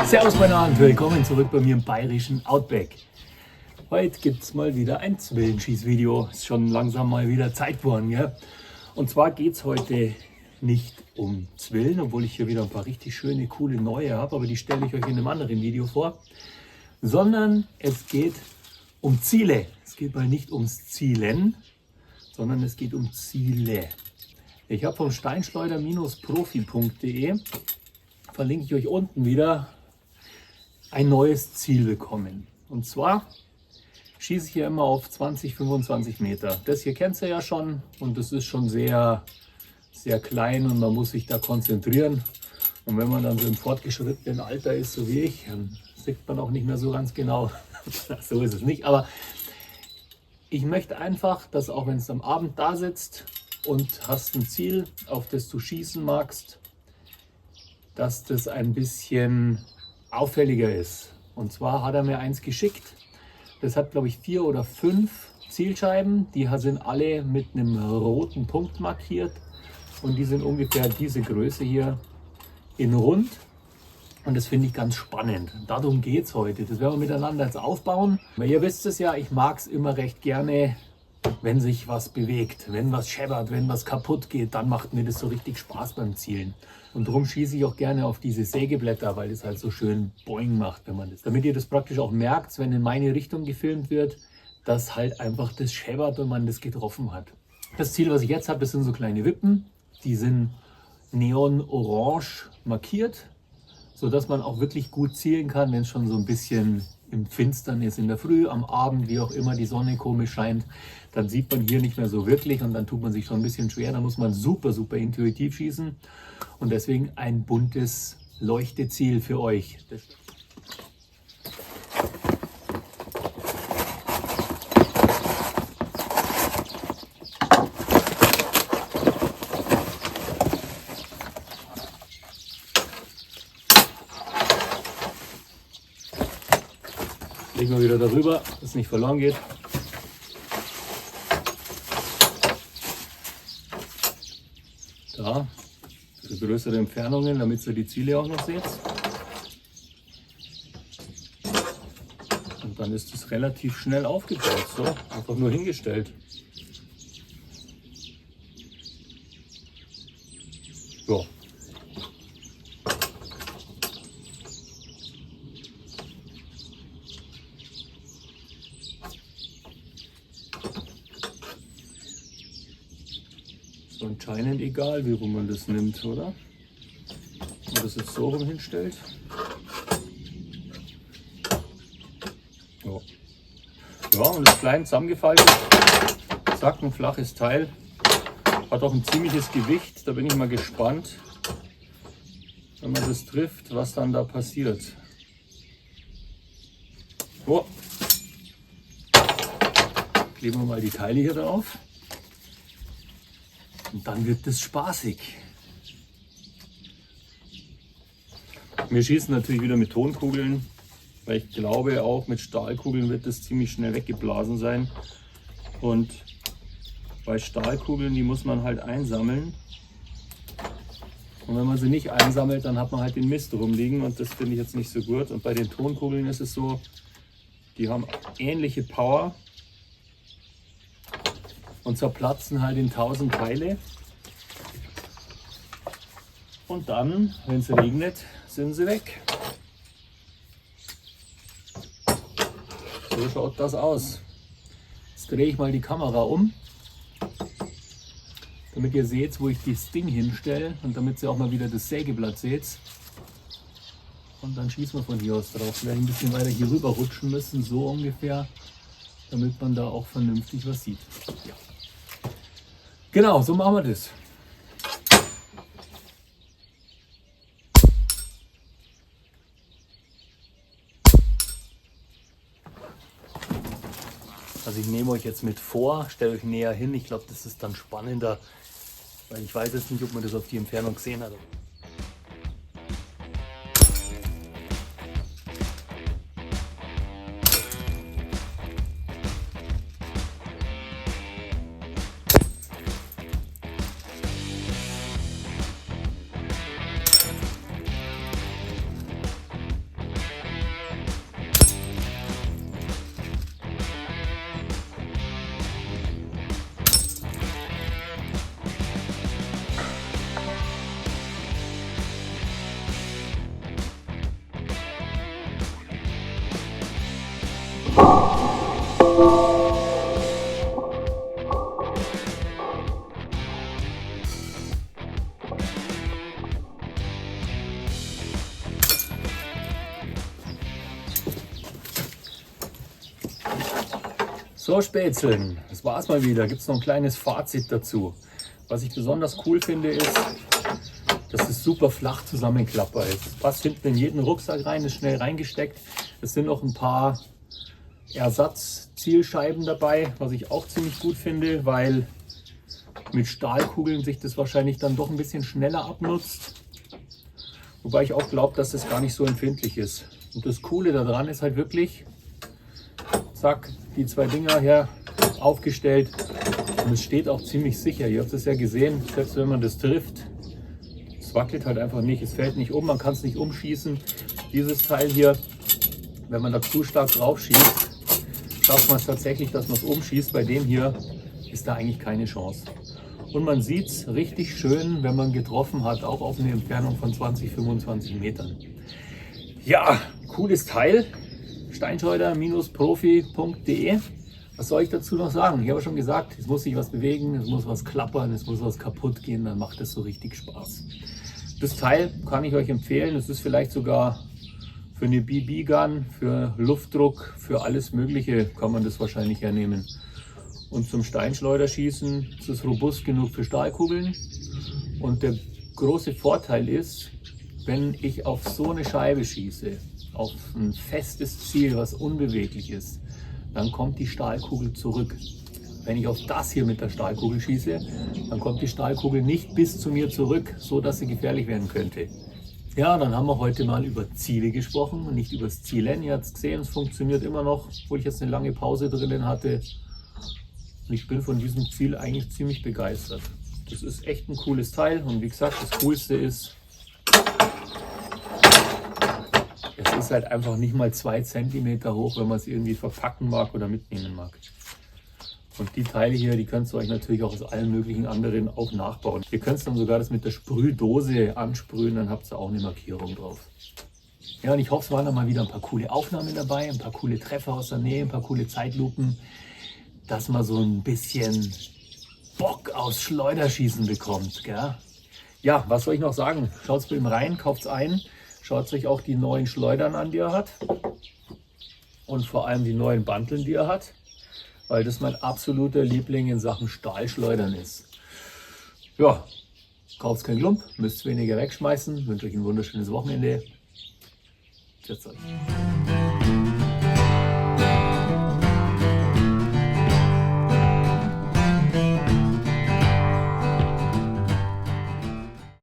Servus meine und willkommen zurück bei mir im bayerischen Outback. Heute gibt es mal wieder ein Zwillenschießvideo. Ist schon langsam mal wieder Zeit geworden, gell? Und zwar geht es heute nicht um Zwillen, obwohl ich hier wieder ein paar richtig schöne, coole neue habe, aber die stelle ich euch in einem anderen Video vor. Sondern es geht um Ziele. Es geht mal nicht ums Zielen, sondern es geht um Ziele. Ich habe vom steinschleuder-profi.de, verlinke ich euch unten wieder, ein neues Ziel bekommen. Und zwar schieße ich hier immer auf 20, 25 Meter. Das hier kennt ihr ja schon und das ist schon sehr, sehr klein und man muss sich da konzentrieren. Und wenn man dann so im fortgeschrittenen Alter ist, so wie ich, dann sieht man auch nicht mehr so ganz genau. So ist es nicht, aber ich möchte einfach, dass auch wenn es am Abend da sitzt und hast ein Ziel, auf das du schießen magst, dass das ein bisschen auffälliger ist. Und zwar hat er mir eins geschickt. Das hat, glaube ich, 4 oder 5 Zielscheiben. Die sind alle mit einem roten Punkt markiert. Und die sind ungefähr diese Größe hier in rund. Und das finde ich ganz spannend. Darum geht es heute. Das werden wir miteinander jetzt aufbauen. Weil ihr wisst es ja, ich mag es immer recht gerne, wenn sich was bewegt, wenn was scheppert, wenn was kaputt geht, dann macht mir das so richtig Spaß beim Zielen. Und darum schieße ich auch gerne auf diese Sägeblätter, weil das halt so schön Boing macht, wenn man das. Damit ihr das praktisch auch merkt, wenn in meine Richtung gefilmt wird, dass halt einfach das scheppert und man das getroffen hat. Das Ziel, was ich jetzt habe, das sind so kleine Wippen. Die sind neon-orange markiert, sodass man auch wirklich gut zielen kann, wenn es schon so ein bisschen im Finstern ist, in der Früh, am Abend, wie auch immer die Sonne komisch scheint, dann sieht man hier nicht mehr so wirklich und dann tut man sich schon ein bisschen schwer. Da muss man super, super intuitiv schießen und deswegen ein buntes Leuchteziel für euch. Legen wir wieder darüber, dass es nicht verloren geht. Da, für größere Entfernungen, damit ihr die Ziele auch noch seht. Und dann ist es relativ schnell aufgebaut, so, einfach nur hingestellt. So. So anscheinend egal, wie rum man das nimmt, oder? Wenn man das jetzt so rum hinstellt. So. Ja, und das klein zusammengefaltet, zack, ein flaches Teil. Hat auch ein ziemliches Gewicht, da bin ich mal gespannt, wenn man das trifft, was dann da passiert. So. Kleben wir mal die Teile hier drauf. Und dann wird es spaßig. Wir schießen natürlich wieder mit Tonkugeln, weil ich glaube, auch mit Stahlkugeln wird das ziemlich schnell weggeblasen sein. Und bei Stahlkugeln, die muss man halt einsammeln. Und wenn man sie nicht einsammelt, dann hat man halt den Mist rumliegen und das finde ich jetzt nicht so gut. Und bei den Tonkugeln ist es so, die haben ähnliche Power und zerplatzen halt in 1000 Teile. Und dann, wenn es regnet, sind sie weg. So schaut das aus. Jetzt drehe ich mal die Kamera um, damit ihr seht, wo ich das Ding hinstelle und damit ihr auch mal wieder das Sägeblatt seht. Und dann schießen wir von hier aus drauf. Wir werden ein bisschen weiter hier rüber rutschen müssen, so ungefähr, damit man da auch vernünftig was sieht. Ja. Genau, so machen wir das. Also ich nehme euch jetzt mit vor, stelle euch näher hin. Ich glaube, das ist dann spannender, weil ich weiß jetzt nicht, ob man das auf die Entfernung gesehen hat. So Spätzeln, das war's mal wieder. Gibt es noch ein kleines Fazit dazu. Was ich besonders cool finde ist, dass es super flach zusammenklappbar ist. Passt hinten in jeden Rucksack rein, ist schnell reingesteckt. Es sind noch ein paar Ersatzzielscheiben dabei, was ich auch ziemlich gut finde, weil mit Stahlkugeln sich das wahrscheinlich dann doch ein bisschen schneller abnutzt. Wobei ich auch glaube, dass das gar nicht so empfindlich ist. Und das Coole daran ist halt wirklich, zack, die zwei Dinger hier aufgestellt. Und es steht auch ziemlich sicher. Ihr habt es ja gesehen, selbst wenn man das trifft, es wackelt halt einfach nicht, es fällt nicht um, man kann es nicht umschießen. Dieses Teil hier, wenn man da zu stark drauf schießt, schafft man es tatsächlich, dass man es umschießt. Bei dem hier ist da eigentlich keine Chance. Und man sieht es richtig schön, wenn man getroffen hat, auch auf eine Entfernung von 20-25 Metern. Ja, cooles Teil. Steinschleuder-profi.de. Was soll ich dazu noch sagen? Ich habe schon gesagt, es muss sich was bewegen, es muss was klappern, es muss was kaputt gehen, dann macht es so richtig Spaß. Das Teil kann ich euch empfehlen. Es ist vielleicht sogar für eine BB-Gun, für Luftdruck, für alles Mögliche kann man das wahrscheinlich hernehmen. Und zum Steinschleuderschießen ist es robust genug für Stahlkugeln. Und der große Vorteil ist, wenn ich auf so eine Scheibe schieße, auf ein festes Ziel, was unbeweglich ist, dann kommt die Stahlkugel zurück. Wenn ich auf das hier mit der Stahlkugel schieße, dann kommt die Stahlkugel nicht bis zu mir zurück, so dass sie gefährlich werden könnte. Ja, dann haben wir heute mal über Ziele gesprochen und nicht über das Zielen. Ihr habt es gesehen, es funktioniert immer noch, obwohl ich jetzt eine lange Pause drinnen hatte. Und ich bin von diesem Ziel eigentlich ziemlich begeistert. Das ist echt ein cooles Teil und wie gesagt, das Coolste ist, es ist halt einfach nicht mal 2 cm hoch, wenn man es irgendwie verpacken mag oder mitnehmen mag. Und die Teile hier, die könnt ihr euch natürlich auch aus allen möglichen anderen auch nachbauen. Ihr könnt dann sogar das mit der Sprühdose ansprühen, dann habt ihr auch eine Markierung drauf. Ja, und ich hoffe, es waren dann mal wieder ein paar coole Aufnahmen dabei, ein paar coole Treffer aus der Nähe, ein paar coole Zeitlupen, dass man so ein bisschen Bock aufs Schleuderschießen bekommt. Gell? Ja, was soll ich noch sagen? Schaut bei ihm rein, kauft es ein, schaut euch auch die neuen Schleudern an, die er hat. Und vor allem die neuen Banteln, die er hat. Weil das mein absoluter Liebling in Sachen Stahlschleudern ist. Ja, kauft keinen Klump, müsst weniger wegschmeißen. Wünsche euch ein wunderschönes Wochenende. Tschüss euch.